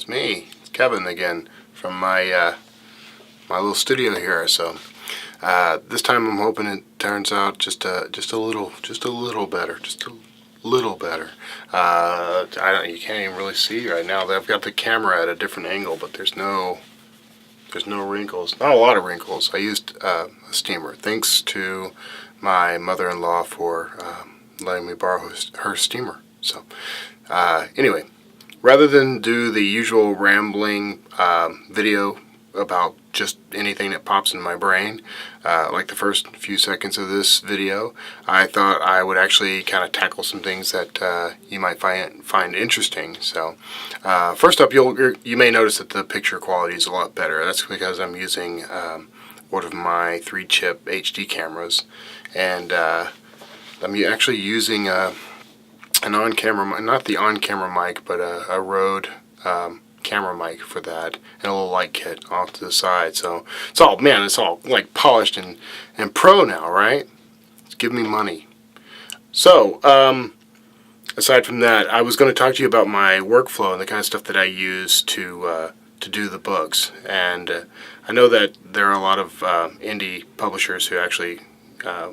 It's me, it's Kevin again from my my little studio here. So this time I'm hoping it turns out just a little better, just a little better. You can't even really see right now. I've got the camera at a different angle, but there's no wrinkles. Not a lot of wrinkles. I used a steamer. Thanks to my mother-in-law for letting me borrow her steamer. So anyway, rather than do the usual rambling video about just anything that pops in my brain, like the first few seconds of this video, I thought I would actually kind of tackle some things that you might find interesting. So first up, you may notice that the picture quality is a lot better. That's because I'm using one of my 3-chip HD cameras, and I'm actually using an on-camera, not the on-camera mic, but a Rode camera mic for that, and a little light kit off to the side. So it's all like polished and pro now, right? It's giving me money. So aside from that, I was going to talk to you about my workflow and the kind of stuff that I use to do the books. And I know that there are a lot of indie publishers who actually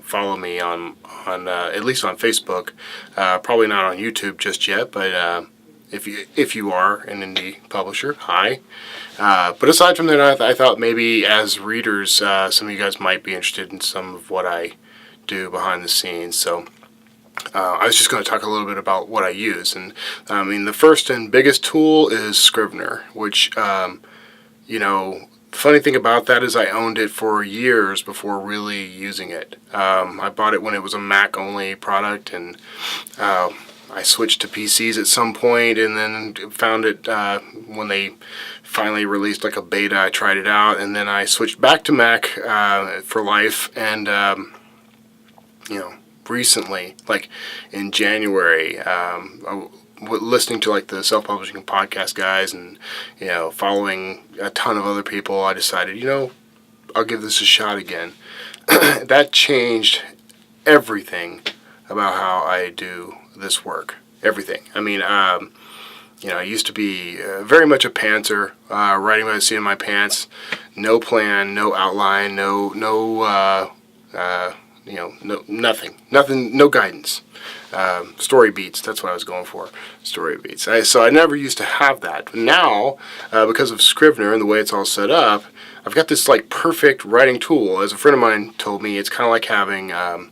follow me on at least on Facebook. Probably not on YouTube just yet, but if you are an indie publisher, hi. But aside from that, I thought maybe as readers, some of you guys might be interested in some of what I do behind the scenes. So I was just going to talk a little bit about what I use. And I mean, the first and biggest tool is Scrivener, which the funny thing about that is I owned it for years before really using it. I bought it when it was a Mac-only product, and I switched to PCs at some point, and then found it when they finally released like a beta. I tried it out, and then I switched back to Mac for life. And recently, like in January, listening to like the self-publishing podcast guys, and following a ton of other people, I decided, I'll give this a shot again. That changed everything about how I do this work. Everything. I mean, I used to be very much a pantser, writing by the seat of my pants, no plan, no outline, nothing, no guidance. Story beats, that's what I was going for, story beats. So I never used to have that. Now, because of Scrivener and the way it's all set up, I've got this like perfect writing tool. As a friend of mine told me, it's kind of like having a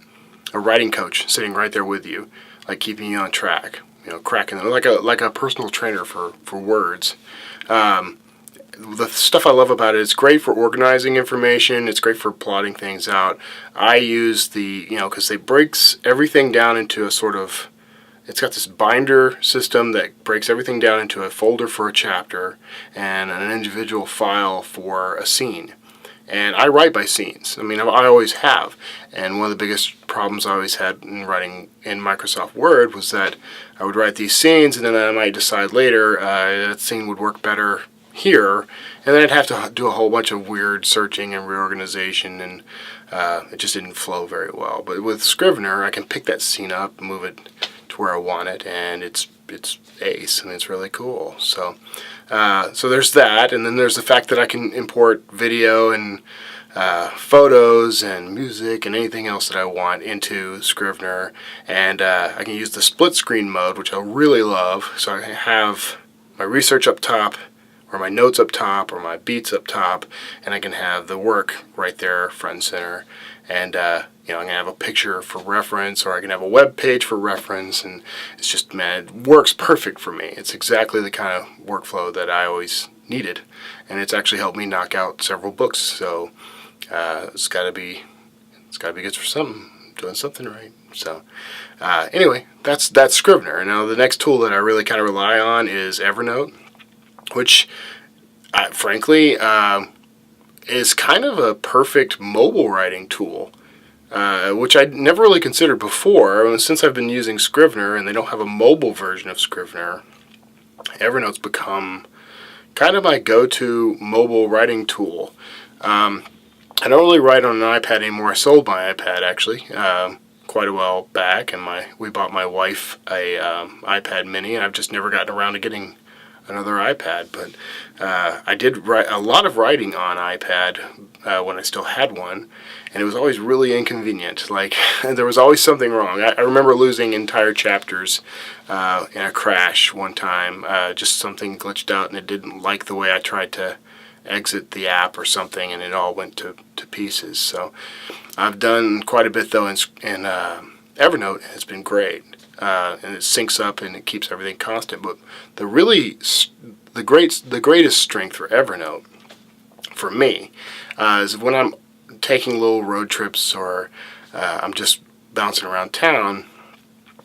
writing coach sitting right there with you, like keeping you on track, cracking them, like a personal trainer for words. The stuff I love about it, it's great for organizing information, it's great for plotting things out. I use because it breaks everything down into a sort of, it's got this binder system that breaks everything down into a folder for a chapter and an individual file for a scene. And I write by scenes. I mean, I always have. And one of the biggest problems I always had in writing in Microsoft Word was that I would write these scenes, and then I might decide later that scene would work better here, and then I'd have to do a whole bunch of weird searching and reorganization, and it just didn't flow very well. But with Scrivener, I can pick that scene up, move it to where I want it, and it's ace, and it's really cool. So there's that, and then there's the fact that I can import video and photos and music and anything else that I want into Scrivener, and I can use the split screen mode, which I really love. So I can have my research up top, or my notes up top, or my beats up top, and I can have the work right there front and center. And I can have a picture for reference, or I can have a web page for reference, and it's just, man, it works perfect for me. It's exactly the kind of workflow that I always needed, and it's actually helped me knock out several books. So it's got to be good for something. I'm doing something right. So anyway, that's Scrivener. Now the next tool that I really kind of rely on is Evernote, which frankly is kind of a perfect mobile writing tool, which I'd never really considered before. Since I've been using Scrivener and they don't have a mobile version of Scrivener, Evernote's become kind of my go-to mobile writing tool. I don't really write on an iPad anymore. I sold my iPad actually quite a while back, and we bought my wife a iPad mini, and I've just never gotten around to getting another iPad. But I did write a lot of writing on iPad when I still had one, and it was always really inconvenient. Like, there was always something wrong. I remember losing entire chapters in a crash one time. Just something glitched out, and it didn't like the way I tried to exit the app or something, and it all went to pieces. So I've done quite a bit though in Evernote. It's been great, and it syncs up and it keeps everything constant. But the greatest strength for Evernote for me is when I'm taking little road trips or I'm just bouncing around town.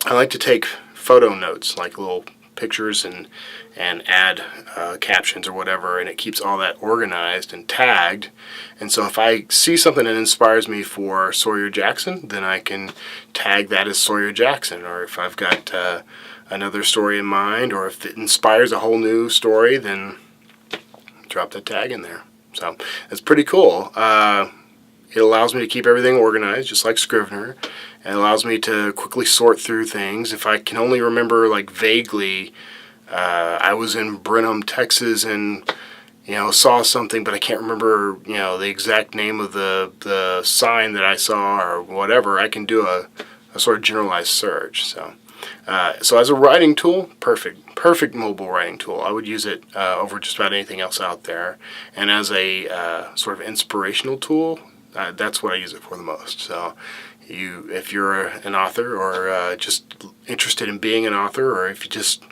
I like to take photo notes, like little pictures, and add captions or whatever, and it keeps all that organized and tagged. And so if I see something that inspires me for Sawyer Jackson, then I can tag that as Sawyer Jackson. Or if I've got another story in mind, or if it inspires a whole new story, then drop that tag in there. So it's pretty cool. It allows me to keep everything organized, just like Scrivener. It allows me to quickly sort through things. If I can only remember, like, vaguely, I was in Brenham, Texas, and saw something, but I can't remember the exact name of the sign that I saw or whatever. I can do a sort of generalized search. So as a writing tool, perfect mobile writing tool. I would use it over just about anything else out there. And as a sort of inspirational tool, that's what I use it for the most. So if you're an author, or just interested in being an author, or if you just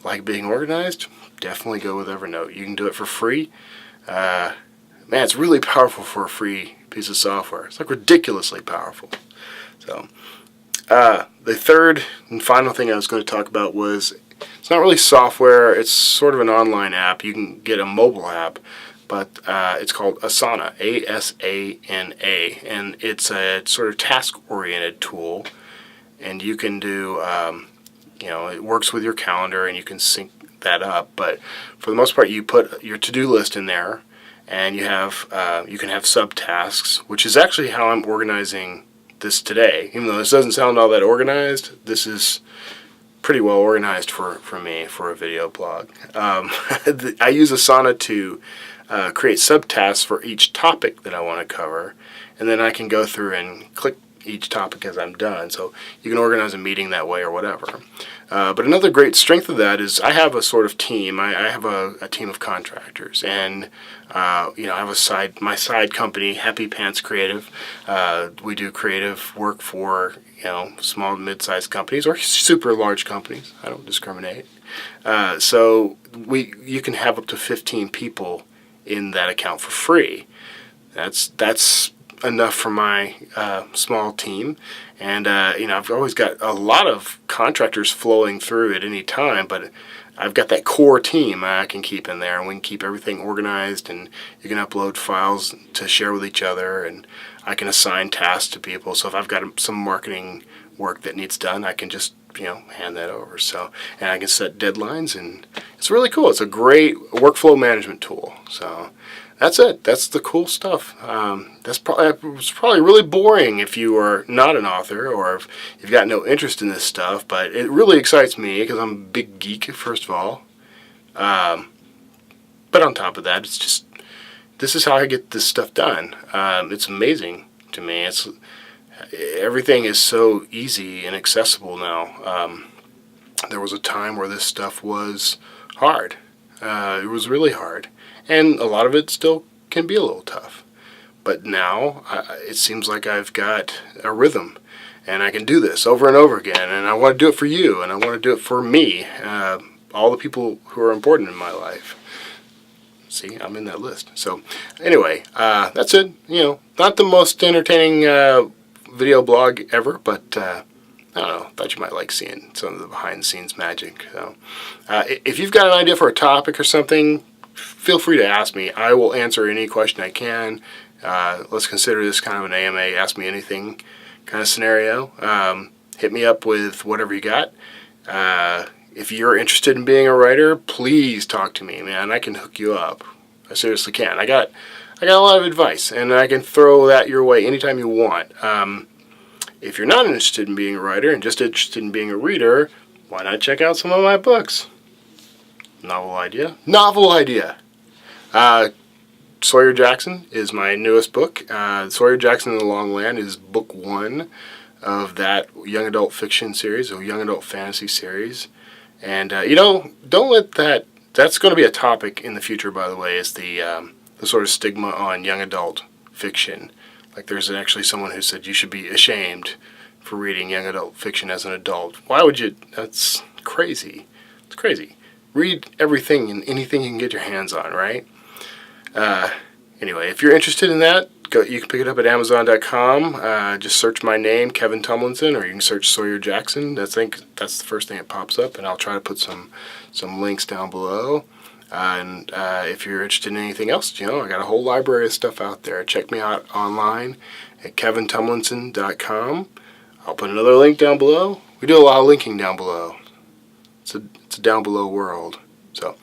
like being organized, definitely go with Evernote. You can do it for free. Man, it's really powerful for a free piece of software. It's like ridiculously powerful. So the third and final thing I was going to talk about was, it's not really software, it's sort of an online app. You can get a mobile app, but it's called Asana, A-S-A-N-A, and it's a sort of task-oriented tool, and you can do, it works with your calendar, and you can sync that up. But for the most part, you put your to-do list in there, and you can have subtasks, which is actually how I'm organizing this today. Even though this doesn't sound all that organized, this is pretty well organized for me for a video blog. I use Asana to create subtasks for each topic that I want to cover, and then I can go through and click each topic as I'm done. So you can organize a meeting that way or whatever. But another great strength of that is I have a sort of team. I have a team of contractors, and I have my side company, Happy Pants Creative. We do creative work for small and mid-sized companies or super large companies. I don't discriminate. So you can have up to 15 people in that account for free. That's enough for my small team, and I've always got a lot of contractors flowing through at any time, but I've got that core team I can keep in there, and we can keep everything organized, and you can upload files to share with each other, and I can assign tasks to people. So if I've got some marketing work that needs done, I can just hand that over. So, and I can set deadlines, and it's really cool. It's a great workflow management tool. So that's it. That's the cool stuff. It's probably really boring if you are not an author, or if you've got no interest in this stuff, but it really excites me because I'm a big geek, first of all. But on top of that, it's just, this is how I get this stuff done. It's amazing to me. Everything is so easy and accessible now. There was a time where this stuff was hard. It was really hard. And a lot of it still can be a little tough. But now it seems like I've got a rhythm, and I can do this over and over again. And I want to do it for you, and I want to do it for me, all the people who are important in my life. See, I'm in that list. So anyway, that's it. Not the most entertaining video blog ever, but I don't know, thought you might like seeing some of the behind-the-scenes magic. So if you've got an idea for a topic or something, feel free to ask me. I will answer any question I can. Let's consider this kind of an AMA, ask me anything kind of scenario. Hit me up with whatever you got. If you're interested in being a writer, please talk to me, man. I can hook you up. I seriously can. I got a lot of advice, and I can throw that your way anytime you want. If you're not interested in being a writer and just interested in being a reader, why not check out some of my books? Novel idea. Novel idea. Sawyer Jackson is my newest book. Sawyer Jackson and the Long Land is book 1 of that young adult fiction series, or young adult fantasy series. And, don't let that's going to be a topic in the future, by the way, is the sort of stigma on young adult fiction. Like, there's actually someone who said you should be ashamed for reading young adult fiction as an adult. Why would you? That's crazy. It's crazy. Read everything and anything you can get your hands on, right? Anyway, if you're interested in that, you can pick it up at Amazon.com. Just search my name, Kevin Tumlinson, or you can search Sawyer Jackson. I think that's the first thing that pops up, and I'll try to put some links down below. And if you're interested in anything else, I got a whole library of stuff out there. Check me out online at kevintumlinson.com. I'll put another link down below. We do a lot of linking down below. It's a down below world. So,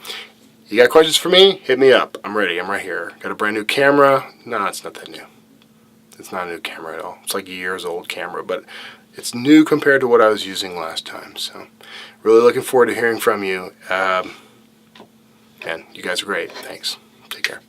you got questions for me? Hit me up. I'm ready. I'm right here. Got a brand new camera. No, it's not that new. It's not a new camera at all. It's like a years old camera, but it's new compared to what I was using last time. So, really looking forward to hearing from you. Man, you guys are great. Thanks. Take care.